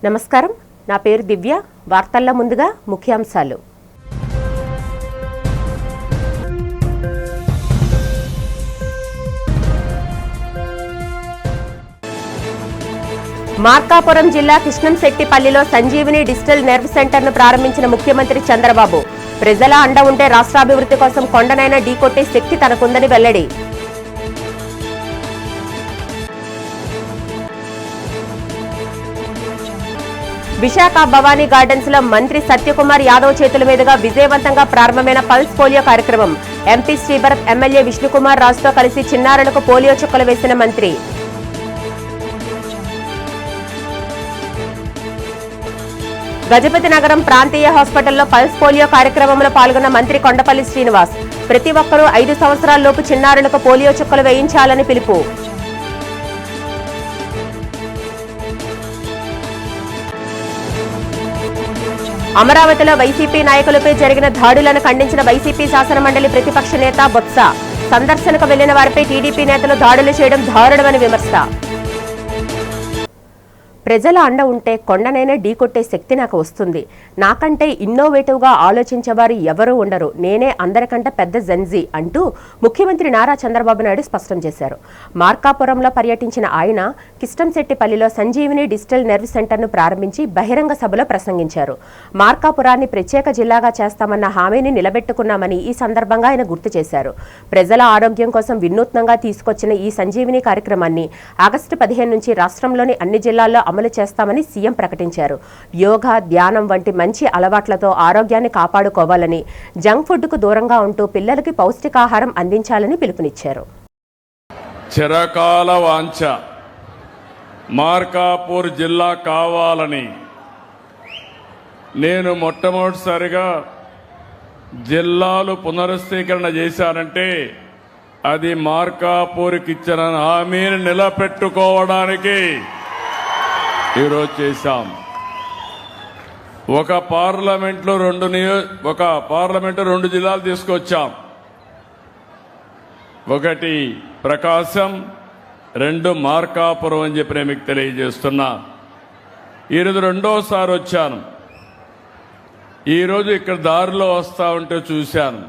నమస్కారం, నా పేరు దివ్య. వార్తల్లో ముందుగా ముఖ్యాంశాలు. మార్కాపురం జిల్లా కృష్ణంశెట్టిపల్లిలో సంజీవిని డిజిటల్ నెర్వ్ సెంటర్ను ప్రారంభించిన ముఖ్యమంత్రి చంద్రబాబు. ప్రజల అండ ఉంటే రాష్ట్రాభివృద్ధి కోసం కొండనైనా ఢీకొట్టే శక్తి తనకుందని వెల్లడి. విశాఖ భవానీ గార్డెన్స్ లో మంత్రి సత్యకుమార్ యాదవ్ చేతుల మీదుగా విజయవంతంగా ప్రారంభమైన పల్స్ పోలియో కార్యక్రమం. ఎంపీ శ్రీభరత్, ఎమ్మెల్యే విష్ణుకుమార్ రాజుతో కలిసి చిన్నారులకు పోలియో చుక్కలు వేసిన మంత్రి. గజపతి నగరం ప్రాంతీయ హాస్పిటల్లో పల్స్ పోలియో కార్యక్రమంలో పాల్గొన్న మంత్రి కొండపల్లి శ్రీనివాస్. ప్రతి ఒక్కరూ 5 సంవత్సరాల్లోపు చిన్నారులకు పోలియో చుక్కలు వేయించాలని పిలుపు. అమరావతిలో వైసీపీ నాయకులపై జరిగిన దాడులను ఖండించిన వైసీపీ శాసనమండలి ప్రతిపక్ష నేత బొత్స. సందర్శనకు వెళ్లిన వారిపై టీడీపీ నేతలు దాడులు చేయడం దారుణమని విమర్శ. ప్రజల అండ ఉంటే కొండనైనా ఢీకొట్టే శక్తి నాకు వస్తుంది. నాకంటే ఇన్నోవేటివ్గా ఆలోచించేవారు ఎవరూ ఉండరు. నేనే అందరికంటే పెద్ద జెన్జీ అంటూ ముఖ్యమంత్రి నారా చంద్రబాబు నాయుడు స్పష్టం చేశారు. మార్కాపురంలో పర్యటించిన ఆయన కృష్ణంశెట్టిపల్లిలో సంజీవిని డిజిటల్ నెర్వ్ సెంటర్ను ప్రారంభించి బహిరంగ సభలో ప్రసంగించారు. మార్కాపురాన్ని ప్రత్యేక జిల్లాగా చేస్తామన్న హామీని నిలబెట్టుకున్నామని ఈ సందర్భంగా ఆయన గుర్తు చేశారు. ప్రజల ఆరోగ్యం కోసం వినూత్నంగా తీసుకొచ్చిన ఈ సంజీవిని కార్యక్రమాన్ని ఆగస్టు 15 నుంచి రాష్ట్రంలోని అన్ని జిల్లాల్లో అమలు చేస్తామని సీఎం ప్రకటించారు. యోగా, ధ్యానం వంటి మంచి అలవాట్లతో ఆరోగ్యాన్ని కాపాడుకోవాలని, జంక్ ఫుడ్ కు దూరంగా ఉంటూ పిల్లలకి పౌష్టికాహారం అందించాలని పిలుపునిచ్చారు. చిరకాల వాంఛ మార్కాపూర్ జిల్లా కావాలని నేను మొట్టమొదటిసారిగా జిల్లాలు పునరుద్ధీకరణ చేశానంటే అది మార్కాపూర్కి ఇచ్చిన హామీని నిలబెట్టుకోవడానికి ఈరోజు చేశాం. ఒక పార్లమెంట్లో 2 జిల్లాలు తీసుకొచ్చాం. ఒకటి ప్రకాశం, 2 మార్కాపురం అని చెప్పి నేను మీకు తెలియజేస్తున్నా. ఈరోజు రెండోసారి వచ్చాను. ఈరోజు ఇక్కడ దారిలో వస్తా ఉంటే చూశాను.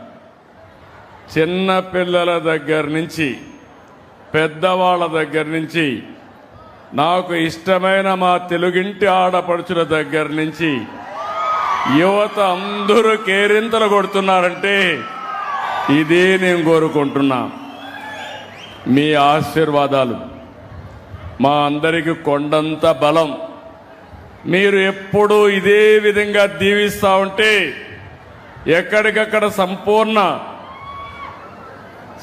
చిన్న పిల్లల దగ్గర నుంచి పెద్దవాళ్ళ దగ్గర నుంచి నాకు ఇష్టమైన మా తెలుగింటి ఆడపడుచుల దగ్గర నుంచి యువత అందరూ కేరింతలు కొడుతున్నారంటే ఇదే నేను కోరుకుంటున్నా. మీ ఆశీర్వాదాలు మా అందరికీ కొండంత బలం. మీరు ఎప్పుడూ ఇదే విధంగా దీవిస్తా ఉంటే ఎక్కడికక్కడ సంపూర్ణ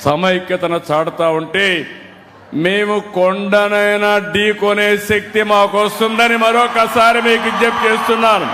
సమైక్యతను చాటుతా ఉంటే మేము కొండనైనా ఢీకొనే శక్తి మాకు వస్తుందని మరొకసారి మీకు విజ్ఞప్తి చేస్తున్నాను.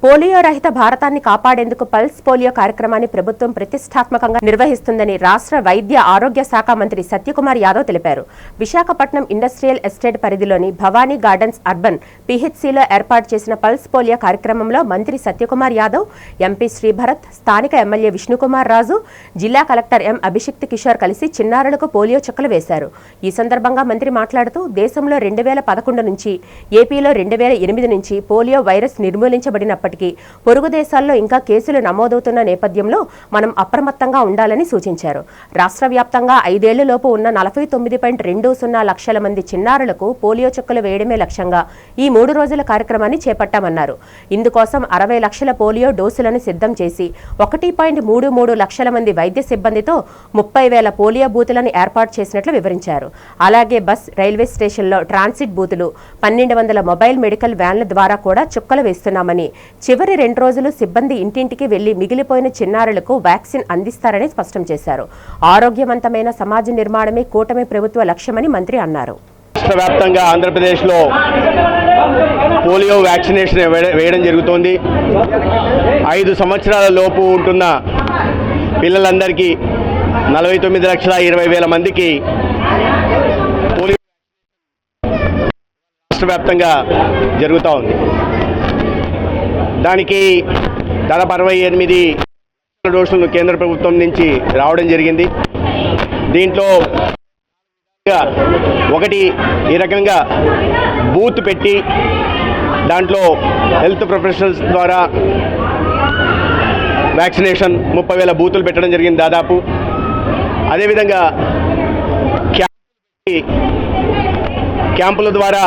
పోలియో రహిత భారతాన్ని కాపాడేందుకు పల్స్ పోలియో కార్యక్రమాన్ని ప్రభుత్వం ప్రతిష్టాత్మకంగా నిర్వహిస్తుందని రాష్ట్ర వైద్య ఆరోగ్య శాఖ మంత్రి సత్యకుమార్ యాదవ్ తెలిపారు. విశాఖపట్నం ఇండస్ట్రియల్ ఎస్టేట్ పరిధిలోని భవానీ గార్డెన్స్ అర్బన్ పిహెచ్సిలో ఏర్పాటు చేసిన పల్స్ పోలియో కార్యక్రమంలో మంత్రి సత్యకుమార్ యాదవ్, ఎంపీ శ్రీభరత్, స్థానిక ఎమ్మెల్యే విష్ణుకుమార్ రాజు, జిల్లా కలెక్టర్ ఎం అభిషిక్త్ కిషోర్ కలిసి చిన్నారులకు పోలియో చుక్కలు వేశారు. ఈ సందర్భంగా మంత్రి మాట్లాడుతూ దేశంలో 2011 నుంచి, ఏపీలో 2008 నుంచి పోలియో వైరస్ నిర్మూలించబడినప్పటికీ పొరుగు దేశాల్లో ఇంకా కేసులు నమోదవుతున్న నేపథ్యంలో మనం అప్రమత్తంగా ఉండాలని సూచించారు. రాష్ట్ర వ్యాప్తంగా 5 ఏళ్లలోపు ఉన్న 49.20 లక్షల మంది చిన్నారులకు పోలియో చుక్కలు వేయడమే లక్ష్యంగా ఈ 3 రోజుల కార్యక్రమాన్ని చేపట్టామన్నారు. ఇందుకోసం 60 లక్షల పోలియో డోసులను సిద్ధం చేసి 1.33 లక్షల మంది వైద్య సిబ్బందితో 30,000 పోలియో బూతులను ఏర్పాటు చేసినట్లు వివరించారు. అలాగే బస్, రైల్వే స్టేషన్లో ట్రాన్సిట్ బూతులు, 1200 మొబైల్ మెడికల్ వ్యాన్ల ద్వారా కూడా చుక్కలు వేస్తున్నామని, చివరి 2 రోజులు సిబ్బంది ఇంటింటికి వెళ్లి మిగిలిపోయిన చిన్నారులకు వ్యాక్సిన్ అందిస్తారని స్పష్టం చేశారు. ఆరోగ్యవంతమైన సమాజ నిర్మాణమే కూటమి ప్రభుత్వ లక్ష్యమని మంత్రి అన్నారు. రాష్ట్ర వ్యాప్తంగా ఆంధ్రప్రదేశ్లో పోలియో వ్యాక్సినేషన్ వేయడం జరుగుతోంది. 5 సంవత్సరాల లోపు ఉంటున్న పిల్లలందరికీ 49,20,000 మందికి పోలియో రాష్ట్ర వ్యాప్తంగా జరుగుతూ ఉంది. దానికి దాదాపు 68 డోసులు కేంద్ర ప్రభుత్వం నుంచి రావడం జరిగింది. దీంట్లో ఒకటి ఈ రకంగా బూత్ పెట్టి దాంట్లో హెల్త్ ప్రొఫెషనల్స్ ద్వారా వ్యాక్సినేషన్ 30,000 బూతులు పెట్టడం జరిగింది దాదాపు. అదేవిధంగా క్యాంపుల ద్వారా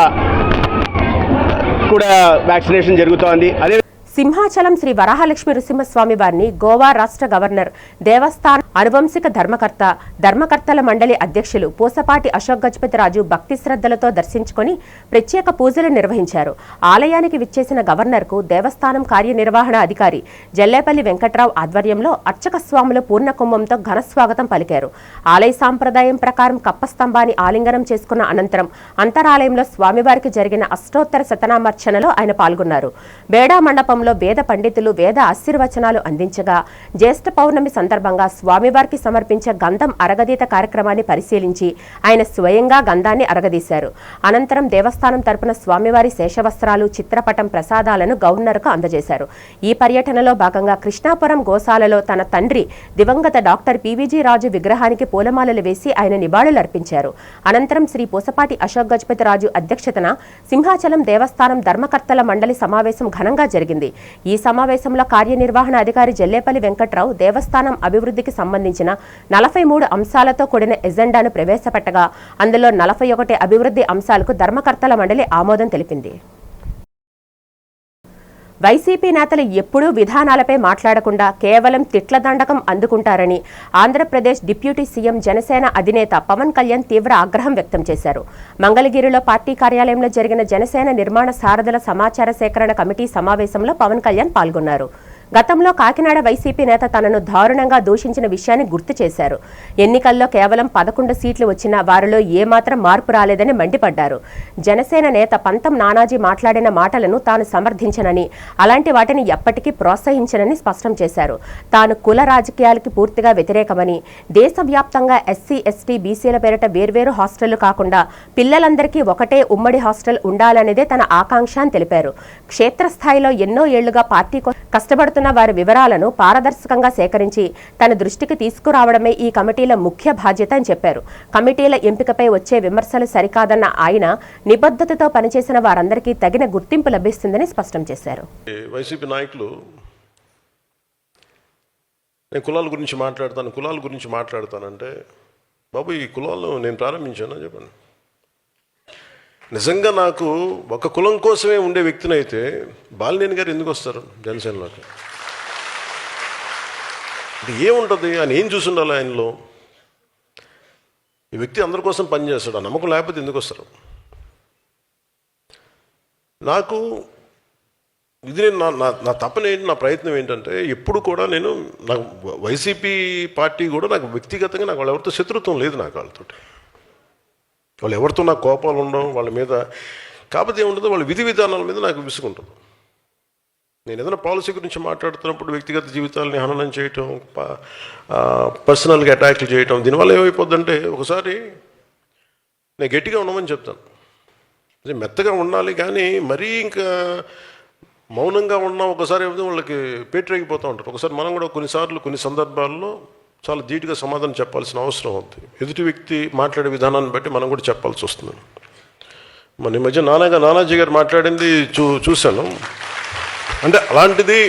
కూడా వ్యాక్సినేషన్ జరుగుతోంది. అదే సింహాచలం శ్రీ వరాహలక్ష్మి నృసింహస్వామి వారిని గోవా రాష్ట్ర గవర్నర్, దేవస్థాన అనువంశిక ధర్మకర్తల మండలి అధ్యక్షులు పూసపాటి అశోక్ గజపతిరాజు భక్తి శ్రద్ధలతో దర్శించుకుని ప్రత్యేక పూజలు నిర్వహించారు. ఆలయానికి విచ్చేసిన గవర్నర్కు దేవస్థానం కార్యనిర్వహణ అధికారి జల్లేపల్లి వెంకట్రావు ఆధ్వర్యంలో అర్చక స్వాములు పూర్ణ కుంభంతో ఘన స్వాగతం పలికారు. ఆలయ సాంప్రదాయం ప్రకారం కప్పస్తంభాన్ని ఆలింగనం చేసుకున్న అనంతరం అంతరాలయంలో స్వామివారికి జరిగిన అష్టోత్తర శతనామర్చనలో ఆయన పాల్గొన్నారు. బేడా మండపం వేద పండితులు వేద ఆశీర్వచనాలు అందించగా జ్యేష్ఠ పౌర్ణమి సందర్భంగా స్వామివారికి సమర్పించే గంధం అరగదీత కార్యక్రమాన్ని పరిశీలించి ఆయన స్వయంగా గంధాన్ని అరగదీశారు. అనంతరం దేవస్థానం తరపున స్వామివారి శేషవస్త్రాలు, చిత్రపటం, ప్రసాదాలను గవర్నర్కు అందజేశారు. ఈ పర్యటనలో భాగంగా కృష్ణాపురం గోశాలలో తన తండ్రి దివంగత డాక్టర్ పివిజి రాజు విగ్రహానికి పూలమాలలు వేసి ఆయన నివాళులర్పించారు. అనంతరం శ్రీ పూసపాటి అశోక్ గజపతిరాజు అధ్యక్షతన సింహాచలం దేవస్థానం ధర్మకర్తల మండలి సమావేశం ఘనంగా జరిగింది. ఈ సమావేశంలో కార్యనిర్వహణ అధికారి జల్లేపల్లి వెంకట్రావు దేవస్థానం అభివృద్ధికి సంబంధించిన 43 అంశాలతో కూడిన ఎజెండాను ప్రవేశపెట్టగా అందులో 41 అభివృద్ధి అంశాలకు ధర్మకర్తల మండలి ఆమోదం తెలిపింది. వైసీపీ నేతలు ఎప్పుడూ విధానాలపై మాట్లాడకుండా కేవలం తిట్ల దండకం అందుకుంటారని ఆంధ్రప్రదేశ్ డిప్యూటీ సీఎం జనసేన అధినేత పవన్ కళ్యాణ్ తీవ్ర ఆగ్రహం వ్యక్తం చేశారు. మంగళగిరిలో పార్టీ కార్యాలయంలో జరిగిన జనసేన నిర్మాణ సారథుల సమాచార సేకరణ కమిటీ సమావేశంలో పవన్ కళ్యాణ్ పాల్గొన్నారు. గతంలో కాకినాడ వైసీపీ నేత తనను దారుణంగా దూషించిన విషయాన్ని గుర్తు చేశారు. ఎన్నికల్లో కేవలం 11 సీట్లు వచ్చినా వారిలో ఏమాత్రం మార్పు రాలేదని మండిపడ్డారు. జనసేన నేత పంతం నానాజీ మాట్లాడిన మాటలను తాను సమర్థించనని, అలాంటి వాటిని ఎప్పటికీ ప్రోత్సహించనని స్పష్టం చేశారు. తాను కుల రాజకీయాలకి పూర్తిగా వ్యతిరేకమని, దేశవ్యాప్తంగా ఎస్సీ, ఎస్టీ, బీసీల పేరిట వేర్వేరు హాస్టళ్లు కాకుండా పిల్లలందరికీ ఒకటే ఉమ్మడి హాస్టల్ ఉండాలనేదే తన ఆకాంక్ష అని తెలిపారు. క్షేత్రస్థాయిలో ఎన్నో ఏళ్లుగా పార్టీ కష్టపడుతున్న వారి వివరాలను పారదర్శకంగా సేకరించి తన దృష్టికి తీసుకురావడమే ఈ కమిటీల ముఖ్య బాధ్యత అని చెప్పారు. కమిటీల ఎంపికపై వచ్చే విమర్శలు సరికాదన్న ఆయన నిబద్ధతతో పనిచేసిన వారందరికీ తగిన గుర్తింపు లభిస్తుందని స్పష్టం చేశారు. వైసీపీ నాయకులు నేను కులాల గురించి మాట్లాడతానంటే బాబు ఈ కులాలను నేను ప్రారంభించాను చెప్పండి. నిజంగా నాకు ఒక కులం కోసమే ఉండే వ్యక్తిని అయితే బాలినేని గారు ఎందుకు వస్తారు జనసేనలోకి? అంటే ఏముంటుంది, ఆయన ఏం చూసి ఉండాలి ఆయనలో? ఈ వ్యక్తి అందరి కోసం పనిచేస్తాడు, ఆ నమ్మకం లేకపోతే ఎందుకు వస్తారు? నాకు ఇది నేను నా తప్పన ఏంటి, నా ప్రయత్నం ఏంటంటే ఎప్పుడు కూడా నాకు వైసీపీ పార్టీ కూడా నాకు వ్యక్తిగతంగా నాకు వాళ్ళు ఎవరితో శత్రుత్వం లేదు. నాకు వాళ్ళు ఎవరితో నాకు కోపాలు ఉండవు వాళ్ళ మీద. కాకపోతే ఏముంటుందో వాళ్ళ విధి విధానాల మీద నాకు విసుగుంటుంది. నేను ఏదైనా పాలసీ గురించి మాట్లాడుతున్నప్పుడు వ్యక్తిగత జీవితాలని హననం చేయటం, పర్సనల్గా అటాక్లు చేయటం, దీనివల్ల ఏమైపోద్దంటే ఒకసారి నేను గట్టిగా ఉండమని చెప్తాను, మెత్తగా ఉండాలి కానీ మరీ ఇంకా మౌనంగా ఉన్నా ఒకసారి ఏమైతే వాళ్ళకి పేటరేగిపోతూ ఉంటారు. ఒకసారి మనం కూడా కొన్ని సందర్భాల్లో చాలా ధీటుగా సమాధానం చెప్పాల్సిన అవసరం ఉంది. ఎదుటి వ్యక్తి మాట్లాడే విధానాన్ని బట్టి మనం కూడా చెప్పాల్సి వస్తుంది. మన ఈ మధ్య నానాజీ గారు మాట్లాడింది చూశాను. అంటే అలాంటిది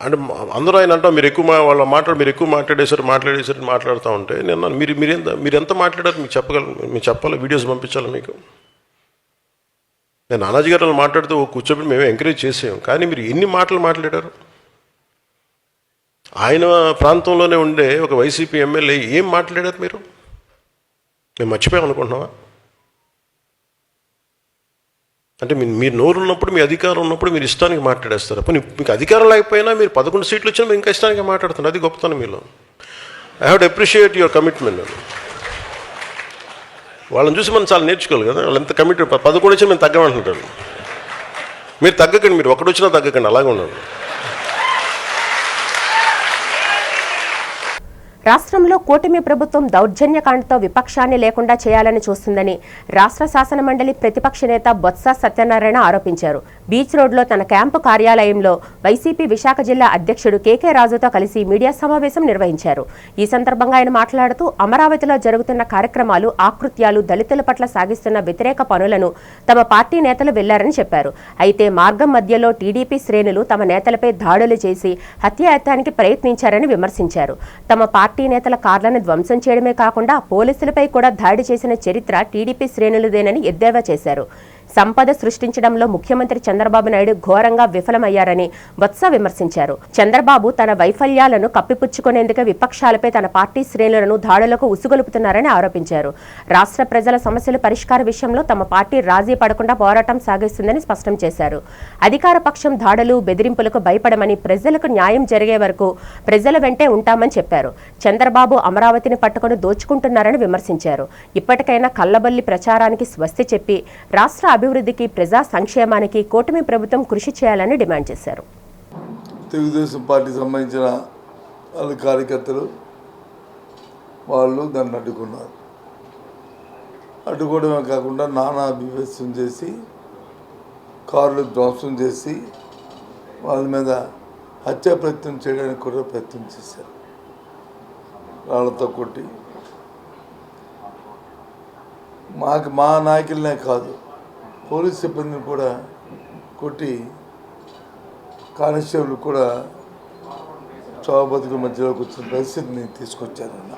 అంటే అందరూ ఆయన అంటాం మీరు ఎక్కువ మాట్లాడేసారు మాట్లాడుతూ ఉంటే నేను మీరు ఎంత మాట్లాడారు మీకు చెప్పాలి, వీడియోస్ పంపించాలి మీకు. నేను నానాజీ గారు మాట్లాడితే కూర్చోబెట్టి మేము ఎంకరేజ్ చేసాం, కానీ మీరు ఎన్ని మాటలు మాట్లాడారు? ఆయన ప్రాంతంలోనే ఉండే ఒక వైసీపీ ఎమ్మెల్యే ఏం మాట్లాడారు మీరు? మేము మర్చిపోయాం అనుకుంటున్నావా? అంటే మీరు నోరు ఉన్నప్పుడు, మీ అధికారం ఉన్నప్పుడు మీరు ఇష్టానికి మాట్లాడేస్తారు. అప్పుడు మీకు అధికారం లేకపోయినా మీరు 11 సీట్లు వచ్చినా మీరు ఇంకా ఇష్టానికి మాట్లాడుతున్నారు. అది గొప్పతనం మీలో. I have to appreciate your commitment. వాళ్ళని చూసి మనం చాలా నేర్చుకోవాలి కదా, వాళ్ళు ఎంత కమిట్మెంట్. 11 వచ్చినా మేము తగ్గమంటున్నారు. మీరు తగ్గకండి, మీరు ఒకటి వచ్చినా తగ్గకండి, అలాగే ఉండండి. రాష్ట్రంలో కూటమి ప్రభుత్వం దౌర్జన్యకాండతో విపక్షాన్ని లేకుండా చేయాలని చూస్తుందని రాష్ట్ర శాసనమండలి ప్రతిపక్ష నేత బొత్స సత్యనారాయణ ఆరోపించారు. బీచ్ రోడ్లో తన క్యాంపు కార్యాలయంలో వైసీపీ విశాఖ జిల్లా అధ్యక్షుడు కేకే రాజుతో కలిసి మీడియా సమావేశం నిర్వహించారు. ఈ సందర్భంగా ఆయన మాట్లాడుతూ అమరావతిలో జరుగుతున్న కార్యక్రమాలు, ఆకృత్యాలు, దళితుల పట్ల సాగిస్తున్న వ్యతిరేక పనులను తమ పార్టీ నేతలు వెళ్లారని చెప్పారు. అయితే మార్గం మధ్యలో టీడీపీ శ్రేణులు తమ నేతలపై దాడులు చేసి హత్యాయత్నానికి ప్రయత్నించారని విమర్శించారు. తమ పార్టీ నేతల కార్లను ధ్వంసం చేయడమే కాకుండా పోలీసులపై కూడా దాడి చేసిన చరిత్ర టీడీపీ శ్రేణులదేనని ఎద్దేవా చేశారు. సంపద సృష్టించడంలో ముఖ్యమంత్రి చంద్రబాబు నాయుడు ఘోరంగా విఫలమయ్యారని బొత్స విమర్శించారు. చంద్రబాబు తన వైఫల్యాలను కప్పిపుచ్చుకునేందుకు విపక్షాలపై తన పార్టీ శ్రేణులను దాడులకు ఉసుగొలుపుతున్నారని ఆరోపించారు. రాష్ట్ర ప్రజల సమస్యల పరిష్కార విషయంలో తమ పార్టీ రాజీ పడకుండా పోరాటం సాగిస్తుందని స్పష్టం చేశారు. అధికార పక్షం దాడులు, బెదిరింపులకు భయపడమని, ప్రజలకు న్యాయం జరిగే వరకు ప్రజల వెంటే ఉంటామని చెప్పారు. చంద్రబాబు అమరావతిని పట్టుకుని దోచుకుంటున్నారని విమర్శించారు. ఇప్పటికైనా కల్లబల్లి ప్రచారానికి స్వస్తి చెప్పి రాష్ట్ర అభివృద్ధికి, ప్రజా సంక్షేమానికి కూటమి ప్రభుత్వం కృషి చేయాలని డిమాండ్ చేశారు. తెలుగుదేశం పార్టీకి సంబంధించిన వాళ్ళ కార్యకర్తలు వాళ్ళు దాన్ని అడ్డుకున్నారు. అడ్డుకోవడమే కాకుండా నానా బీభత్సం చేసి, కార్లు ధ్వంసం చేసి, వాళ్ళ మీద హత్యా ప్రయత్నం చేయడానికి కూడా ప్రయత్నం చేశారు. రాళ్లతో కొట్టి, మా నాయకులనే కాదు పోలీస్ సిబ్బందిని కూడా కొట్టి, కానిస్టేబుల్ కూడా చావు బతుకుల మధ్యలోకి వచ్చిన పరిస్థితిని తీసుకొచ్చారన్న.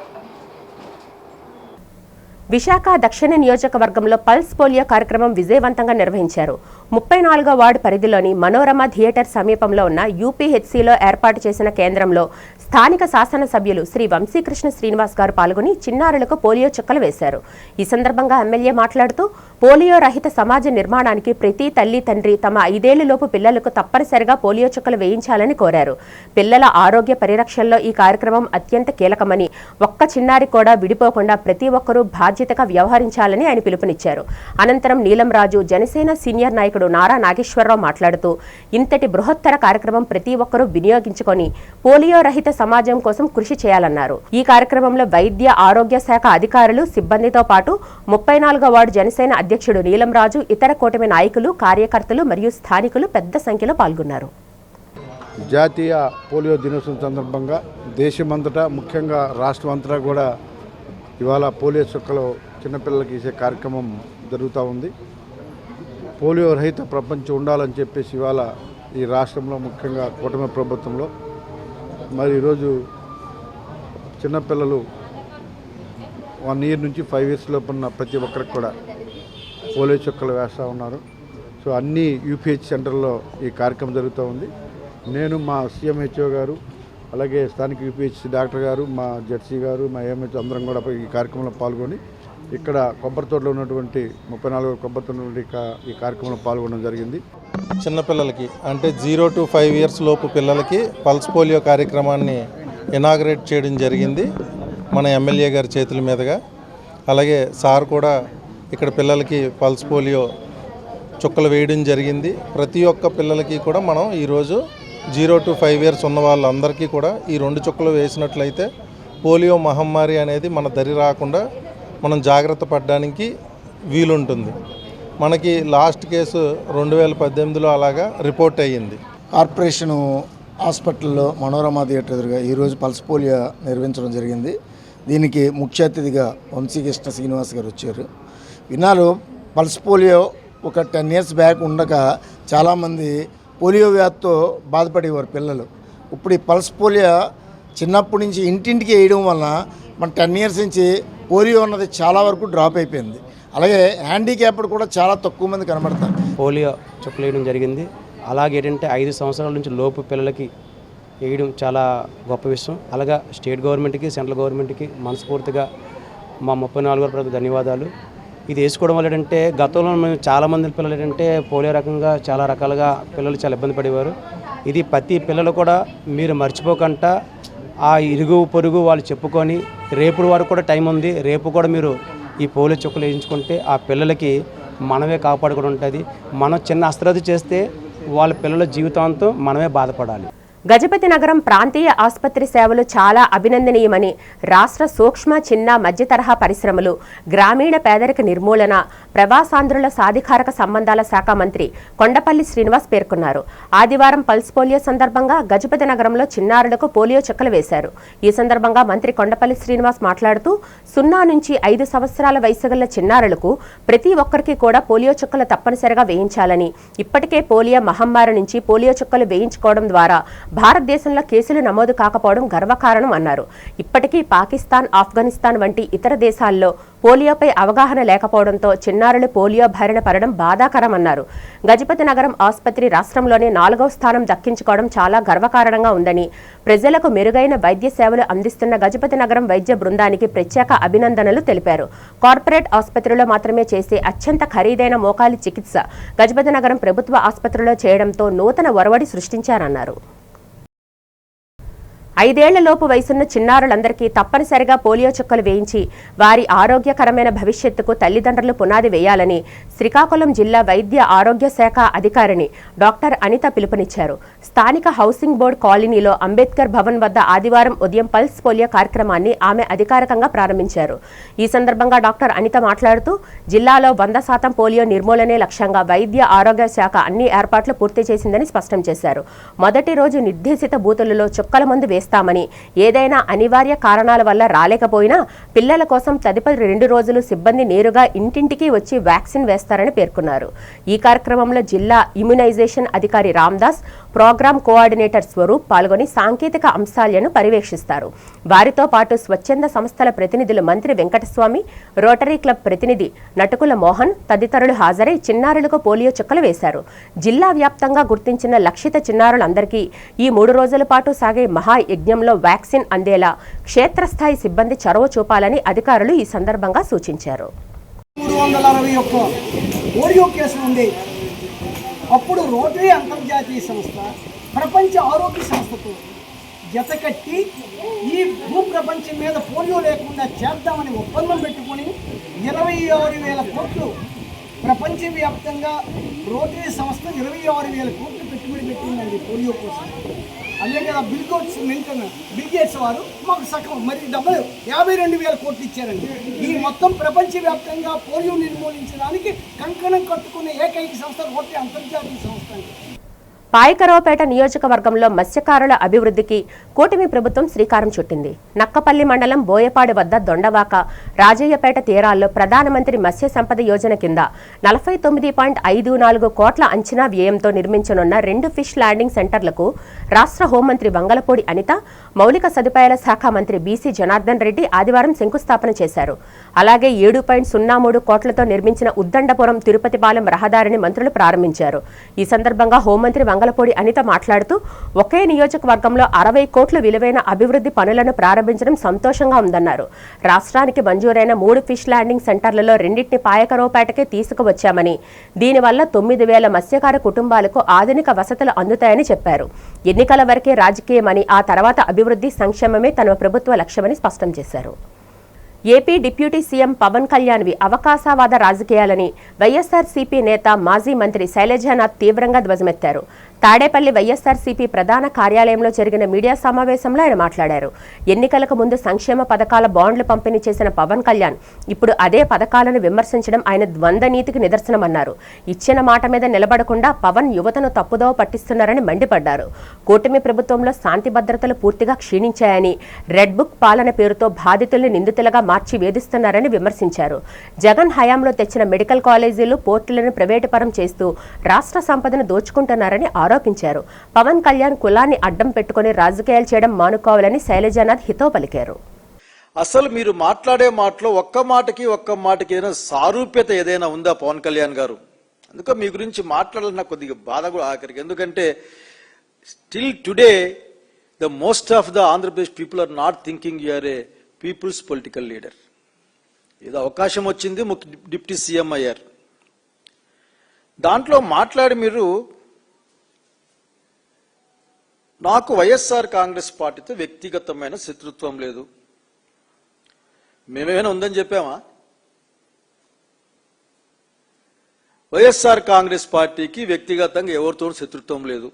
విశాఖ దక్షిణ నియోజకవర్గంలో పల్స్ పోలియో కార్యక్రమం విజయవంతంగా నిర్వహించారు. 34వ వార్డు పరిధిలోని మనోరమ థియేటర్ సమీపంలో ఉన్న యూపీహెచ్సిలో ఏర్పాటు చేసిన కేంద్రంలో స్థానిక శాసనసభ్యులు శ్రీ వంశీకృష్ణ శ్రీనివాస్ గారు పాల్గొని చిన్నారులకు పోలియో చుక్కలు వేశారు. ఈ సందర్భంగా ఎమ్మెల్యే మాట్లాడుతూ పోలియో రహిత సమాజ నిర్మాణానికి ప్రతి తల్లి, తండ్రి తమ 5 ఏళ్లలోపు పిల్లలకు తప్పనిసరిగా పోలియో చుక్కలు వేయించాలని కోరారు. పిల్లల ఆరోగ్య పరిరక్షణలో ఈ కార్యక్రమం అత్యంత కీలకమని, ఒక్క చిన్నారి కూడా విడిపోకుండా ప్రతి ఒక్కరూ బాధ్యతగా వ్యవహరించాలని ఆయన పిలుపునిచ్చారు. అనంతరం నీలం రాజు, జనసేన సీనియర్ నాయకుడు నారా నాగేశ్వరరావు మాట్లాడుతూ ఇంతటి బృహత్తర కార్యక్రమం ప్రతి ఒక్కరూ వినియోగించుకొని పోలియో రహిత సమాజం కోసం కృషి చేయాలన్నారు. ఈ కార్యక్రమంలో వైద్య ఆరోగ్య శాఖ అధికారులు, సిబ్బందితో పాటు 34వ వార్డు జనసేన అధ్యక్షుడు నీలం రాజు, ఇతర కూటమి నాయకులు, కార్యకర్తలు మరియు స్థానికులు పెద్ద సంఖ్యలో పాల్గొన్నారు. జాతీయ పోలియో దినోత్సవం సందర్భంగా దేశమంతటా, ముఖ్యంగా రాష్ట్రం అంతటా కూడా ఇవాళ పోలియో చుక్కలు చిన్నపిల్లలకి ఇచ్చే కార్యక్రమం జరుగుతూ ఉంది. పోలియో రహిత ప్రపంచం ఉండాలని చెప్పేసి ఇవాళ ఈ రాష్ట్రంలో, ముఖ్యంగా కూటమి ప్రభుత్వంలో మరి ఈరోజు చిన్నపిల్లలు 1 ఇయర్ నుంచి 5 ఇయర్స్ లోపు ఉన్న ప్రతి ఒక్కరికి కూడా పోలియో చుక్కలు వేస్తూ ఉన్నారు. సో అన్ని యూపీహెచ్ సెంటర్లో ఈ కార్యక్రమం జరుగుతూ ఉంది. నేను మా సీఎంహెచ్ఓ గారు, అలాగే స్థానిక యూపీహెచ్ డాక్టర్ గారు, మా జెడ్సీ గారు, మా ఏఎంహెచ్ అందరం కూడా ఈ కార్యక్రమంలో పాల్గొని ఇక్కడ కొబ్బరి తోటలో ఉన్నటువంటి 34 కొబ్బరి తోటలో ఈ కార్యక్రమంలో పాల్గొనడం జరిగింది. చిన్నపిల్లలకి అంటే 0 to 5 ఇయర్స్ లోపు పిల్లలకి పల్స్ పోలియో కార్యక్రమాన్ని ఇనాగరేట్ చేయడం జరిగింది మన ఎమ్మెల్యే గారి చేతుల మీదుగా. అలాగే సార్ కూడా ఇక్కడ పిల్లలకి పల్స్ పోలియో చుక్కలు వేయడం జరిగింది. ప్రతి ఒక్క పిల్లలకి కూడా మనం ఈరోజు 0 to 5 ఇయర్స్ ఉన్న వాళ్ళందరికీ కూడా ఈ 2 చుక్కలు వేసినట్లయితే పోలియో మహమ్మారి అనేది మన దరి రాకుండా మనం జాగ్రత్త పడడానికి వీలుంటుంది. మనకి లాస్ట్ కేసు 2018లో అలాగా రిపోర్ట్ అయ్యింది. కార్పొరేషను హాస్పిటల్లో మనోరమ థియేటర్ ఎదురుగా ఈరోజు పల్స్ పోలియో నిర్వహించడం జరిగింది. దీనికి ముఖ్య అతిథిగా వంశీకృష్ణ శ్రీనివాస్ గారు వచ్చారు. వినాలు పల్స్ పోలియో ఒక 10 ఇయర్స్ బ్యాక్ ఉండగా చాలామంది పోలియో వ్యాధితో బాధపడేవారు పిల్లలు. ఇప్పుడు ఈ పల్స్ పోలియో చిన్నప్పటి నుంచి ఇంటింటికి వేయడం వలన మన 10 ఇయర్స్ నుంచి పోలియో అన్నది చాలా వరకు డ్రాప్ అయిపోయింది. అలాగే హ్యాండిక్యాప్డ్ కూడా చాలా తక్కువ మంది కనబడతారు. పోలియో చుక్కలు వేయడం జరిగింది. అలాగే ఏంటంటే 5 సంవత్సరాల నుంచి లోపు పిల్లలకి వేయడం చాలా గొప్ప విషయం. అలాగా స్టేట్ గవర్నమెంట్కి, సెంట్రల్ గవర్నమెంట్కి మనస్ఫూర్తిగా మా 34వ ప్రభుత్వ ధన్యవాదాలు. ఇది వేసుకోవడం వల్ల ఏంటంటే గతంలో మేము చాలామంది పిల్లలు ఏంటంటే పోలియో రకంగా చాలా రకాలుగా పిల్లలు చాలా ఇబ్బంది పడేవారు. ఇది ప్రతి పిల్లలు కూడా మీరు మర్చిపోకుండా ఆ ఇరుగు పొరుగు వాళ్ళు చెప్పుకొని రేపు వరకు కూడా టైం ఉంది, రేపు కూడా మీరు ఈ పోలియో చుక్కలు వేయించుకుంటే ఆ పిల్లలకి మనమే కాపాడుకుని ఉంటుంది. మనం చిన్న అశ్రద్ధ చేస్తే వాళ్ళ పిల్లల జీవితాంతం మనమే బాధపడాలి. గజపతి నగరం ప్రాంతీయ ఆసుపత్రి సేవలు చాలా అభినందనీయమని రాష్ట్ర సూక్ష్మ చిన్న మధ్య తరహా పరిశ్రమలు, గ్రామీణ పేదరిక నిర్మూలన, ప్రవాసాంధ్రుల సాధికారక సంబంధాల శాఖ మంత్రి కొండపల్లి శ్రీనివాస్ పేర్కొన్నారు. ఆదివారం పల్స్ పోలియో సందర్భంగా గజపతి నగరంలో చిన్నారులకు పోలియో చుక్కలు వేశారు. ఈ సందర్భంగా మంత్రి కొండపల్లి శ్రీనివాస్ మాట్లాడుతూ 0 నుంచి 5 సంవత్సరాల వయసు గల చిన్నారులకు ప్రతి ఒక్కరికి కూడా పోలియో చుక్కలు తప్పనిసరిగా వేయించాలని, ఇప్పటికే పోలియో మహమ్మారి నుంచి పోలియో చుక్కలు వేయించుకోవడం ద్వారా భారతదేశంలో కేసులు నమోదు కాకపోవడం గర్వకారణం అన్నారు. ఇప్పటికీ పాకిస్తాన్, ఆఫ్ఘనిస్తాన్ వంటి ఇతర దేశాల్లో పోలియోపై అవగాహన లేకపోవడంతో చిన్నారులు పోలియో బారిన పడడం బాధాకరమన్నారు. గజపతి నగరం ఆసుపత్రి రాష్ట్రంలోనే 4వ స్థానం దక్కించుకోవడం చాలా గర్వకారణంగా ఉందని, ప్రజలకు మెరుగైన వైద్య సేవలు అందిస్తున్న గజపతి నగరం వైద్య బృందానికి ప్రత్యేక అభినందనలు తెలిపారు. కార్పొరేట్ ఆసుపత్రిలో మాత్రమే చేసే అత్యంత ఖరీదైన మోకాలి చికిత్స గజపతి నగరం ప్రభుత్వ ఆసుపత్రిలో చేయడంతో నూతన ఒరవడి సృష్టించారన్నారు. 5 ఏళ్లలోపు వయసున్న చిన్నారులందరికీ తప్పనిసరిగా పోలియో చుక్కలు వేయించి వారి ఆరోగ్యకరమైన భవిష్యత్తుకు తల్లిదండ్రులు పునాది వేయాలని శ్రీకాకుళం జిల్లా వైద్య ఆరోగ్య శాఖ అధికారిని డాక్టర్ అనిత పిలుపునిచ్చారు. స్థానిక హౌసింగ్ బోర్డు కాలనీలో అంబేద్కర్ భవన్ వద్ద ఆదివారం ఉదయం పల్స్ పోలియో కార్యక్రమాన్ని ఆమె అధికారికంగా ప్రారంభించారు. ఈ సందర్భంగా డాక్టర్ అనిత మాట్లాడుతూ జిల్లాలో 100% పోలియో నిర్మూలనే లక్ష్యంగా వైద్య ఆరోగ్య శాఖ అన్ని ఏర్పాట్లు పూర్తి చేసిందని స్పష్టం చేశారు. మొదటి రోజు నిర్దేశిత బూతులలో చుక్కల మందు వేస్తామని, ఏదైనా అనివార్య కారణాల వల్ల రాలేకపోయినా పిల్లల కోసం తదుపరి 2 రోజులు సిబ్బంది నేరుగా ఇంటింటికి వచ్చి వ్యాక్సిన్ వేస్తారని పేర్కొన్నారు. ఈ కార్యక్రమంలో జిల్లా ఇమ్యునైజేషన్ అధికారి రామ్దాస్, ప్రోగ్రామ్ కోఆర్డినేటర్ స్వరూప్ పాల్గొని సాంకేతిక అంశాలను పర్యవేక్షిస్తారు. వారితో పాటు స్వచ్ఛంద సంస్థల ప్రతినిధులు మంత్రి వెంకటస్వామి, రోటరీ క్లబ్ ప్రతినిధి నటుకుల మోహన్ తదితరులు హాజరై చిన్నారులకు పోలియో చుక్కలు వేశారు. జిల్లా వ్యాప్తంగా గుర్తించిన లక్షిత చిన్నారులందరికీ ఈ 3 రోజుల పాటు సాగే మహాయజ్ఞంలో వ్యాక్సిన్ అందేలా క్షేత్రస్థాయి సిబ్బంది చొరవ చూపాలని అధికారులు ఈ సందర్భంగా సూచించారు. 361 పోలియో కేసులు ఉండేవి. అప్పుడు రోటరీ అంతర్జాతీయ సంస్థ, ప్రపంచ ఆరోగ్య సంస్థతో జతకట్టి ఈ భూప్రపంచం మీద పోలియో లేకుండా చేద్దామని ఒప్పందం పెట్టుకొని 26,000 కోట్లు ప్రపంచవ్యాప్తంగా రోటరీ సంస్థ 26,000 కోట్లు పెట్టుబడి పెట్టిందండి పోలియో కోసం. అలాగే కదా బిల్ గేట్స్ వారు మాకు సగం మరి డబ్బులు 52,000 కోట్లు ఇచ్చారండి. ఈ మొత్తం ప్రపంచవ్యాప్తంగా పోలియో నిర్మూలించడానికి కంకణం కట్టుకునే ఏకైక సంస్థ రోటరీ అంతర్జాతీయ సంస్థ అండి. పాయకరావుపేట నియోజకవర్గంలో మత్స్యకారుల అభివృద్ధికి కూటమి ప్రభుత్వం శ్రీకారం చుట్టింది. నక్కపల్లి మండలం బోయపాడు వద్ద దొండవాక, రాజయ్యపేట తీరాల్లో ప్రధానమంత్రి మత్స్య సంపద యోజన కింద 49.54 కోట్ల అంచనా వ్యయంతో నిర్మించనున్న 2 ఫిష్ ల్యాండింగ్ సెంటర్లకు రాష్ట్ర హోంమంత్రి వంగలపూడి అనిత, మౌలిక సదుపాయాల శాఖ మంత్రి బీసీ జనార్దన్ రెడ్డి ఆదివారం శంకుస్థాపన చేశారు. అలాగే 7.03 కోట్లతో నిర్మించిన ఉద్దండపురం తిరుపతిపాలెం రహదారిని మంత్రులు ప్రారంభించారు. ఈ సందర్భంగా హోంమంత్రి వంగలపూడి అనిత మాట్లాడుతూ ఒకే నియోజకవర్గంలో 60 కోట్ల విలువైన అభివృద్ధి పనులను ప్రారంభించడం సంతోషంగా ఉందన్నారు. రాష్ట్రానికి మంజూరైన 3 ఫిష్ ల్యాండింగ్ సెంటర్లలో 2 పాయకరావుపేటకే తీసుకువచ్చామని, దీనివల్ల 9,000 మత్స్యకార కుటుంబాలకు ఆధునిక వసతులు అందుతాయని చెప్పారు. ఎన్నికల వరకే రాజకీయమని, ఆ తర్వాత అభివృద్ధి సంక్షేమమే తమ ప్రభుత్వ లక్ష్యమని స్పష్టం చేశారు. ఏపీ డిప్యూటీ సీఎం పవన్ కళ్యాణ్వి అవకాశవాద రాజకీయాలని వైఎస్ఆర్సీపీ నేత, మాజీ మంత్రి శైలజానాథ్ తీవ్రంగా ధ్వజమెత్తారు. తాడేపల్లి వైఎస్ఆర్సీపీ ప్రధాన కార్యాలయంలో జరిగిన మీడియా సమావేశంలో ఆయన మాట్లాడారు. ఎన్నికలకు ముందు సంక్షేమ పథకాల బాండ్లు పంపిణీ చేసిన పవన్ కళ్యాణ్ ఇప్పుడు అదే పథకాలను విమర్శించడం ఆయన ద్వంద్వ నీతికి నిదర్శనమన్నారు. ఇచ్చిన మాట మీద నిలబడకుండా పవన్ యువతను తప్పుదోవ పట్టిస్తున్నారని మండిపడ్డారు. కూటమి ప్రభుత్వంలో శాంతి భద్రతలు పూర్తిగా క్షీణించాయని, రెడ్ బుక్ పాలన పేరుతో బాధితుల్ని నిందితులుగా మార్చి వేధిస్తున్నారని విమర్శించారు. జగన్ హయాంలో తెచ్చిన మెడికల్ కాలేజీలు, పోర్టులను ప్రైవేటు పరం చేస్తూ రాష్ట్ర సంపదను దోచుకుంటున్నారని ఆరోపించారు. పవన్ కళ్యాణ్ కులాన్ని అడ్డం పెట్టుకుని రాజకీయాలు చేయడం మానుకోవాలని శైలజానాథ్ హితవు పలికారు. అసలు మీరు మాట్లాడే మాటలో ఒక్క మాటకి ఏదైనా సారూప్యత ఏదైనా ఉందా పవన్ కళ్యాణ్ గారు? అందుకే మీ గురించి మాట్లాడాలన్న కొద్దిగా బాధ కూడా ఆఖరికి. ఎందుకంటే still today the most of the Andhra Pradesh people are not thinking you are a peoples political leader. ఏదో అవకాశం వచ్చింది, డిప్యూటీ సీఎం అయ్యారు. దాంట్లో మాట్లాడి మీరు నాకు వైఎస్ఆర్ కాంగ్రెస్ పార్టీతో వ్యక్తిగతమైన శత్రుత్వం లేదు, మేమేమైనా ఉందని చెప్పామా? వైఎస్ఆర్ కాంగ్రెస్ పార్టీకి వ్యక్తిగతంగా ఎవరితో శత్రుత్వం లేదు.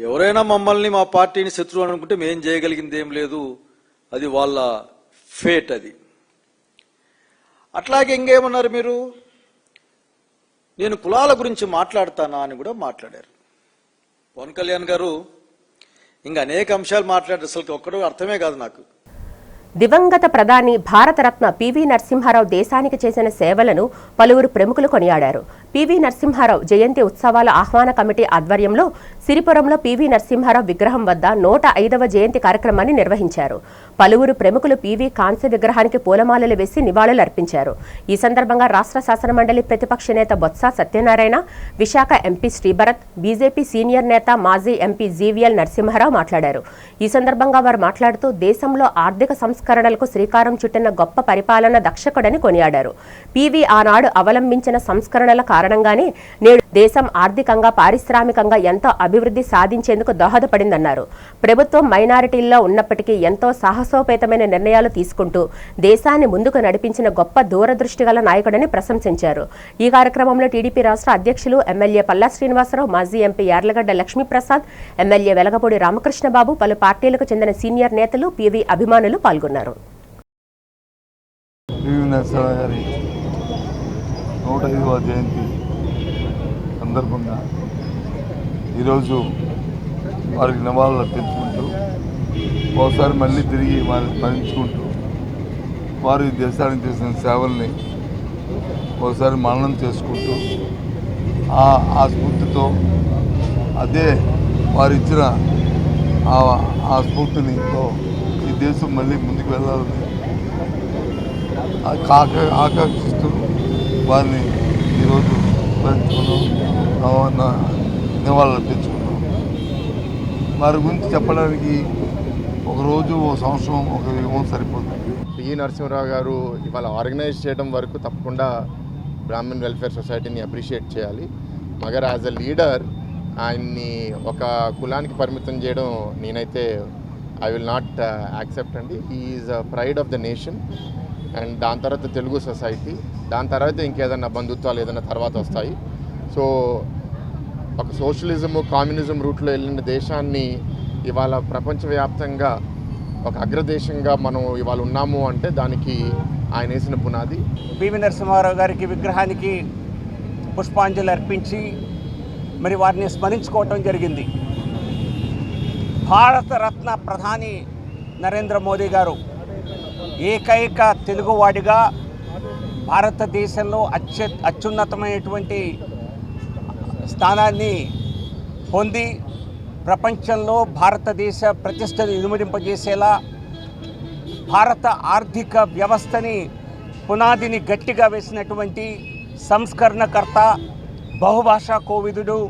ఎవరైనా మమ్మల్ని మా పార్టీని శత్రువు అనుకుంటే మేం చేయగలిగింది ఏం లేదు, అది వాళ్ళ ఫేట్. అది అట్లాగే ఇంకేమన్నారు మీరు, నేను కులాల గురించి మాట్లాడతానా అని కూడా మాట్లాడారు పవన్ కళ్యాణ్ గారు. ఇంకా అనేక అంశాలు మాట్లాడారు, అసలు ఒక్కడో అర్థమే కాదు నాకు. దివంగత ప్రధాని భారతరత్న పివి నరసింహారావు దేశానికి చేసిన సేవలను పలువురు ప్రముఖులు కొనియాడారు. పివి నరసింహారావు జయంతి ఉత్సవాల ఆహ్వాన కమిటీ ఆధ్వర్యంలో సిరిపురంలో పివి నరసింహారావు విగ్రహం వద్ద 105వ జయంతి కార్యక్రమాన్ని నిర్వహించారు. పలువురు ప్రముఖులు పివి కాంస్య విగ్రహానికి పూలమాలలు వేసి నివాళులర్పించారు. ఈ సందర్భంగా రాష్ట్ర శాసనమండలి ప్రతిపక్ష నేత Botsa Satyanarayana, Visakha MP Sribharat, BJP senior నేత మాజీ ఎంపీ జీవీఎల్ నరసింహారావు మాట్లాడారు. ఈ సందర్భంగా వారు మాట్లాడుతూ దేశంలో ఆర్థిక సంస్కరణలకు శ్రీకారం చుట్టిన గొప్ప పరిపాలన దక్షకుడని కొనియాడారు. పివి ఆనాడు అవలంబించిన సంస్కరణల కారణంగానే నేడు దేశం ఆర్థికంగా, పారిశ్రామికంగా ఎంతో అభివృద్ధి సాధించేందుకు దోహదపడిందన్నారు. ప్రభుత్వం మైనారిటీల్లో ఉన్నప్పటికీ ఎంతో సాహసోపేతమైన నిర్ణయాలు తీసుకుంటూ దేశాన్ని ముందుకు నడిపించిన గొప్ప దూరదృష్టి గల నాయకుడని ప్రశంసించారు. ఈ కార్యక్రమంలో టీడీపీ రాష్ట్ర అధ్యక్షులు ఎమ్మెల్యే పల్లా శ్రీనివాసరావు, మాజీ ఎంపీ యార్లగడ్డ లక్ష్మీప్రసాద్, ఎమ్మెల్యే వెలగపూడి రామకృష్ణబాబు, పలు పార్టీలకు చెందిన సీనియర్ నేతలు, పివి అభిమానులు పాల్గొన్నారు. 105వ జయంతి సందర్భంగా ఈరోజు వారికి నివాళులు అర్పించుకుంటూ ఒకసారి మళ్ళీ తిరిగి వారిని స్మరించుకుంటూ వారు ఈ దేశానికి చేసిన సేవల్ని ఒకసారి మననం చేసుకుంటూ ఆ స్ఫూర్తితో అదే వారు ఇచ్చిన ఆ స్ఫూర్తినితో ఈ దేశం మళ్ళీ ముందుకు వెళ్ళాలని ఆకాంక్షిస్తూ వారిని ఈరోజు స్మరించుకున్నాం, నివాళులు అర్పించుకున్నాం. వారి గురించి చెప్పడానికి ఒకరోజు, ఒక సంవత్సరం, ఒక యుగం సరిపోతుంది. పివి నరసింహారావు గారు ఇవాళ ఆర్గనైజ్ చేయడం వరకు తప్పకుండా బ్రాహ్మణ్ వెల్ఫేర్ సొసైటీని అప్రిషియేట్ చేయాలి. మగర్ యాజ్ అ లీడర్ ఆయన్ని ఒక కులానికి పరిమితం చేయడం నేనైతే ఐ విల్ నాట్ యాక్సెప్ట్ అండి. He is a pride of the nation. And దాని తర్వాత తెలుగు సొసైటీ, దాని తర్వాత ఇంకేదన్నా బంధుత్వాలు ఏదైనా తర్వాత వస్తాయి. సో ఒక సోషలిజము, కమ్యూనిజం రూట్లో వెళ్ళిన దేశాన్ని ఇవాళ ప్రపంచవ్యాప్తంగా ఒక అగ్రదేశంగా మనం ఇవాళ ఉన్నాము అంటే దానికి ఆయన వేసిన పునాది. పివి నరసింహారావు గారికి విగ్రహానికి పుష్పాంజలి అర్పించి మరి వారిని స్మరించుకోవటం జరిగింది. భారతరత్న ప్రధాని నరేంద్ర మోదీ గారు ఏకైక తెలుగువాడిగా భారతదేశంలో అత్యున్నతమైనటువంటి స్థానాన్ని పొంది ప్రపంచంలో భారతదేశ ప్రతిష్టను ఇనుమడింపజేసేలా భారత ఆర్థిక వ్యవస్థని పునాదిని గట్టిగా వేసినటువంటి సంస్కరణకర్త, బహుభాషా కోవిదుడు.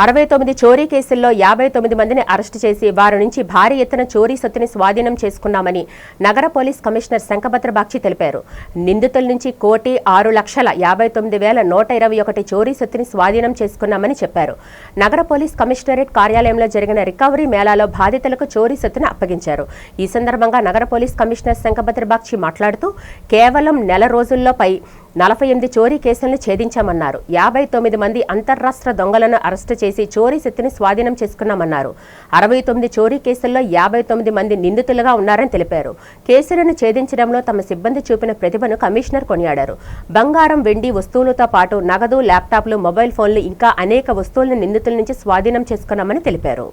69 చోరీ కేసుల్లో 59 మందిని అరెస్టు చేసి వారి నుంచి భారీ ఎత్తున చోరీ సొత్తుని స్వాధీనం చేసుకున్నామని నగర పోలీస్ కమిషనర్ శంఖభద్ర బాక్షి తెలిపారు. నిందితుల నుంచి 1,59,121 చోరీ సొత్తుని స్వాధీనం చేసుకున్నామని చెప్పారు. నగర పోలీస్ కమిషనరేట్ కార్యాలయంలో జరిగిన రికవరీ మేళాలో బాధితులకు చోరీ సొత్తును అప్పగించారు. ఈ సందర్భంగా నగర పోలీస్ కమిషనర్ శంఖభద్ర బాక్షి మాట్లాడుతూ కేవలం నెల రోజుల్లోపై 48 చోరీ కేసులను ఛేదించామన్నారు. 59 మంది అంతర్రాష్ట్ర దొంగలను అరెస్టు చేసి చోరీ సొత్తుని స్వాధీనం చేసుకున్నామన్నారు. 69 చోరీ కేసుల్లో 59 మంది నిందితులుగా ఉన్నారని తెలిపారు. కేసులను ఛేదించడంలో తమ సిబ్బంది చూపిన ప్రతిభను కమిషనర్ కొనియాడారు. బంగారం, వెండి వస్తువులతో పాటు నగదు, ల్యాప్టాప్లు, మొబైల్ ఫోన్లు ఇంకా అనేక వస్తువులను నిందితుల నుంచి స్వాధీనం చేసుకున్నామని తెలిపారు.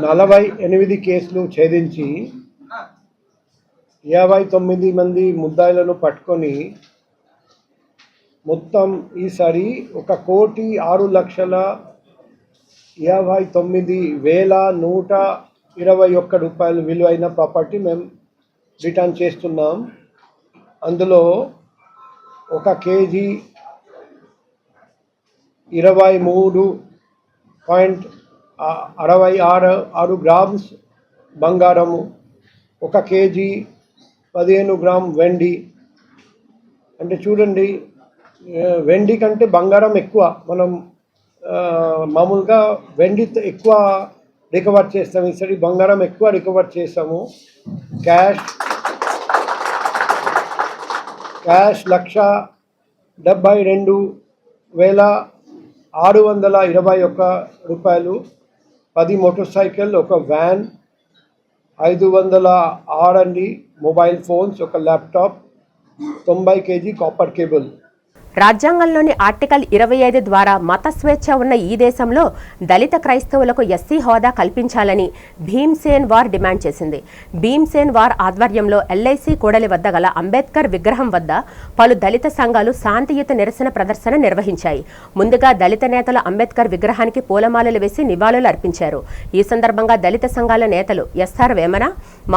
48 కేసులు ఛేదించి 59 మంది ముద్దాయిలను పట్టుకొని మొత్తం ఈసారి 1,69,121 రూపాయలు విలువైన ప్రాపర్టీ మేము రిటర్న్ చేస్తున్నాం. అందులో 1 కేజీ 23.66 గ్రామ్స్ బంగారము, 1 కేజీ 15 గ్రామ్ వెండి. అంటే చూడండి, వెండి కంటే బంగారం ఎక్కువ. మనం మామూలుగా వెండి ఎక్కువ రికవర్ చేస్తాము, ఈసారి బంగారం ఎక్కువ రికవర్ చేసాము. క్యాష్ 1,72,600 621 రూపాయలు, 10 మోటార్ సైకిల్, ఒక వ్యాన్, 506 మొబైల్ ఫోన్స్, ఒక ల్యాప్టాప్, 90 kg కాపర్ కేబుల్. రాజ్యాంగంలోని ఆర్టికల్ 25 ద్వారా మత స్వేచ్ఛ ఉన్న ఈ దేశంలో దళిత క్రైస్తవులకు ఎస్సీ హోదా కల్పించాలని భీమ్సేన్ వార్ డిమాండ్ చేసింది. భీమ్సేన్ వార్ ఆధ్వర్యంలో ఎల్ఐసి కూడలి వద్ద గల అంబేద్కర్ విగ్రహం వద్ద పలు దళిత సంఘాలు శాంతియుత నిరసన ప్రదర్శన నిర్వహించాయి. ముందుగా దళిత నేతలు అంబేద్కర్ విగ్రహానికి పూలమాలలు వేసి నివాళులు అర్పించారు. ఈ సందర్భంగా దళిత సంఘాల నేతలు ఎస్ఆర్ వేమన,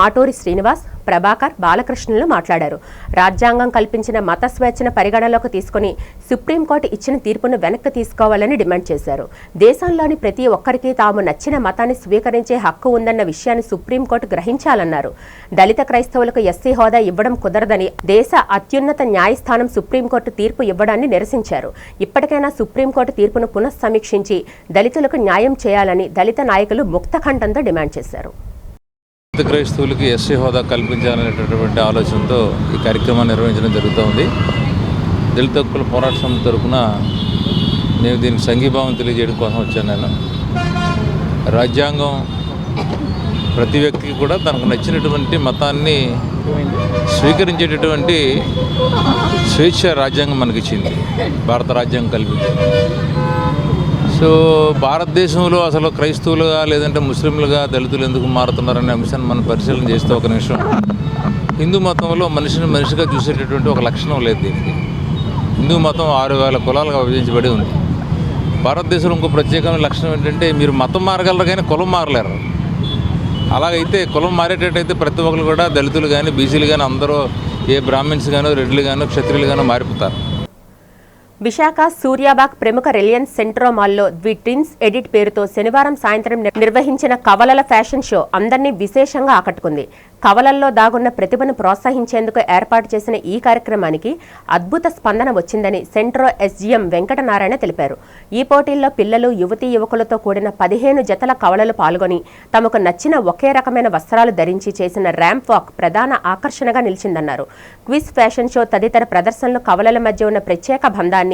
మాటూరి శ్రీనివాస్, ప్రభాకర్, బాలకృష్ణులు మాట్లాడారు. రాజ్యాంగం కల్పించిన మత స్వేచ్ఛను పరిగణలోకి తీసుకుని సుప్రీంకోర్టు ఇచ్చిన తీర్పును వెనక్కి తీసుకోవాలని డిమాండ్ చేశారు. దేశంలోని ప్రతి ఒక్కరికి తాము నచ్చిన మతాన్ని స్వీకరించే హక్కు ఉందన్న విషయాన్ని సుప్రీంకోర్టు గ్రహించాలన్నారు. దళిత క్రైస్తవులకు ఎస్సీ హోదా ఇవ్వడం కుదరదని దేశ అత్యున్నత న్యాయస్థానం సుప్రీంకోర్టు తీర్పు ఇవ్వడాన్ని నిరసించారు. ఇప్పటికైనా సుప్రీంకోర్టు తీర్పును పునఃసమీక్షించి దళితులకు న్యాయం చేయాలని దళిత నాయకులు ముక్తకంఠంతో డిమాండ్ చేశారు. క్రైస్తవులకి ఎస్సీ హోదా కల్పించాలనేటటువంటి ఆలోచనతో ఈ కార్యక్రమాన్ని నిర్వహించడం జరుగుతోంది. దళిత హక్కుల పోరాట సమితి తరఫున నేను దీనికి సంఘీభావం తెలియజేయడం కోసం వచ్చాను. నేను రాజ్యాంగం ప్రతి వ్యక్తికి కూడా తనకు నచ్చినటువంటి మతాన్ని స్వీకరించేటటువంటి స్వేచ్ఛ రాజ్యాంగం మనకిచ్చింది, భారత రాజ్యాంగం కల్పించింది. సో భారతదేశంలో అసలు క్రైస్తవులుగా లేదంటే ముస్లింలుగా దళితులు ఎందుకు మారుతున్నారనే అంశాన్ని మనం పరిశీలన చేస్తే ఒక నిమిషం హిందూ మతంలో మనిషిని మనిషిగా చూసేటటువంటి ఒక లక్షణం లేదు దీనికి. హిందూ మతం 6000 కులాలుగా విభజించబడి ఉంది. భారతదేశంలో ఇంకో ప్రత్యేకమైన లక్షణం ఏంటంటే మీరు మతం మారగలరు కానీ కులం మారలేరు. అలాగైతే కులం మారేటట్టయితే ప్రతి ఒక్కరు కూడా దళితులు కానీ బీసీలు కానీ అందరూ ఏ బ్రాహ్మిన్స్ గానో రెడ్లు గానో క్షత్రియులు గానో మారిపోతారు. విశాఖ సూర్యాబాగ్ ప్రముఖ రిలయన్స్ సెంట్రో మాల్లో ది ట్విన్స్ ఎడిట్ పేరుతో శనివారం సాయంత్రం నిర్వహించిన కవలల ఫ్యాషన్ షో అందరినీ విశేషంగా ఆకట్టుకుంది. కవలల్లో దాగున్న ప్రతిభను ప్రోత్సహించేందుకు ఏర్పాటు చేసిన ఈ కార్యక్రమానికి అద్భుత స్పందన వచ్చిందని సెంట్రో ఎస్జీఎం వెంకటనారాయణ తెలిపారు. ఈ పోటీల్లో పిల్లలు, యువతీ యువకులతో కూడిన 15 జతల కవలలు పాల్గొని తమకు నచ్చిన ఒకే రకమైన వస్త్రాలు ధరించి చేసిన ర్యాంప్ వాక్ ప్రధాన ఆకర్షణగా నిలిచిందన్నారు. క్విజ్, ఫ్యాషన్ షో తదితర ప్రదర్శనలు కవలల మధ్య ఉన్న ప్రత్యేక బంధాన్ని,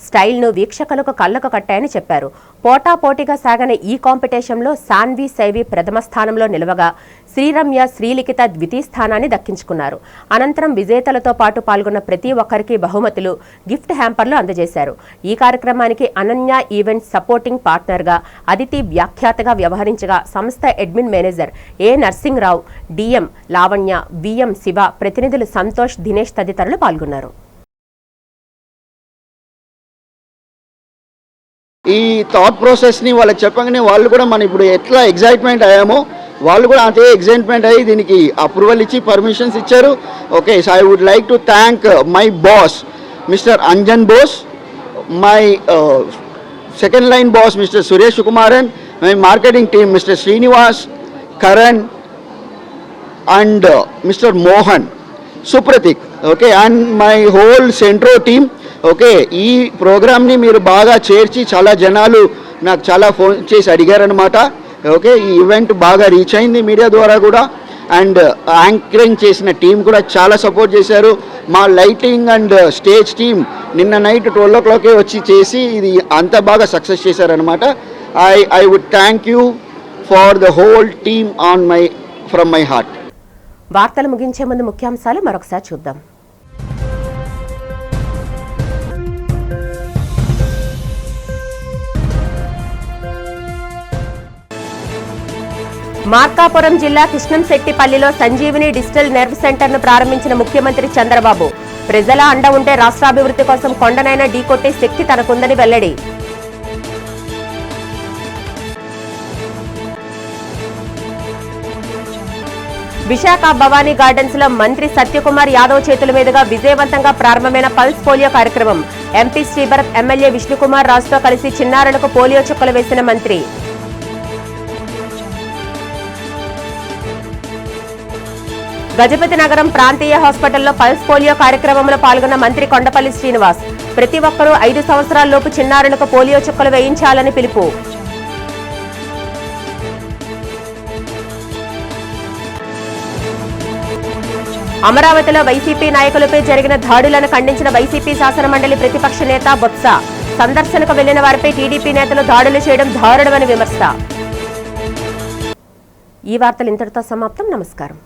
స్టైల్ను వీక్షకులకు కళ్లకు కట్టాయని చెప్పారు. పోటాపోటీగా సాగిన ఈ కాంపిటీషన్లో సాన్వి సైవి ప్రథమ స్థానంలో నిలవగా శ్రీరమ్య, శ్రీలిఖిత ద్వితీయ స్థానాన్ని దక్కించుకున్నారు. అనంతరం విజేతలతో పాటు పాల్గొన్న ప్రతి ఒక్కరికి బహుమతులు, గిఫ్ట్ హ్యాంపర్లు అందజేశారు. ఈ కార్యక్రమానికి అనన్య ఈవెంట్ సపోర్టింగ్ పార్ట్నర్గా అదితి వ్యాఖ్యాతగా వ్యవహరించగా సంస్థ అడ్మిన్ మేనేజర్ ఏ నర్సింగ్రావు, డిఎం లావణ్య, విఎం శివ, ప్రతినిధులు సంతోష్, దినేష్ తదితరులు పాల్గొన్నారు. ఈ థాట్ ప్రాసెస్ని వాళ్ళకి చెప్పగానే వాళ్ళు కూడా మనం ఇప్పుడు ఎట్లా ఎగ్జైట్మెంట్ అయ్యామో వాళ్ళు కూడా అంతే ఎగ్జైట్మెంట్ అయ్యి దీనికి అప్రూవల్ ఇచ్చి పర్మిషన్స్ ఇచ్చారు. Okay, so I would like to thank my boss mister Anjan Bose, my second line boss mister Suresh Kumaran, my marketing team mister Srinivas, Karan and mister Mohan, Supratik, okay, and my whole Centro team. Okay, ఈ ప్రోగ్రామ్ని మీరు బాగా చేర్చి చాలా జనాలు నాకు చాలా ఫోన్ చేసి అడిగారనమాట. ఓకే, ఈ ఈవెంట్ బాగా రీచ్ అయింది మీడియా ద్వారా కూడా. అండ్ యాంకరింగ్ చేసిన టీం కూడా చాలా సపోర్ట్ చేశారు. మా లైటింగ్ అండ్ స్టేజ్ టీం నిన్న నైట్ 12 o'clock వచ్చి చేసి ఇది అంత బాగా సక్సెస్ చేశారనమాట. I would thank you for the whole team on from my heart. వార్తలు ముగించే ముందు ముఖ్యాంశాలు మరొకసారి చూద్దాం. మార్కాపురం జిల్లా కృష్ణంశెట్టిపల్లిలో సంజీవిని డిజిటల్ నెర్వ్ సెంటర్ను ప్రారంభించిన ముఖ్యమంత్రి చంద్రబాబు. ప్రజల అండ ఉంటే రాష్ట్రాభివృద్ధి కోసం కొండనైనా ఢీకొట్టే శక్తి తనకుందని వెల్లడి. విశాఖ భవానీ గార్డెన్స్ లో మంత్రి సత్యకుమార్ యాదవ్ చేతుల మీదుగా విజయవంతంగా ప్రారంభమైన పల్స్ పోలియో కార్యక్రమం. ఎంపీ శ్రీభరత్, ఎమ్మెల్యే విష్ణుకుమార్ రాజుతో కలిసి చిన్నారులకు పోలియో చుక్కలు వేసిన మంత్రి. గజపతి నగరం ప్రాంతీయ హాస్పిటల్లో పల్స్ పోలియో కార్యక్రమంలో పాల్గొన్న మంత్రి కొండపల్లి శ్రీనివాస్. ప్రతి ఒక్కరూ 5 సంవత్సరాలలోపు చిన్నారులకు పోలియో చుక్కలు వేయించాలని పిలుపు. అమరావతిలో వైసీపీ నాయకులపై జరిగిన దాడులను ఖండించిన వైసీపీ శాసనమండలి ప్రతిపక్ష నేత బొత్స. సందర్శనకు వెళ్లిన వారిపై టీడీపీ నేతలు దాడులు చేయడం దారుణమని విమర్శ. ఈ వార్తలు ఇంతటితో సమాప్తం. నమస్కారం.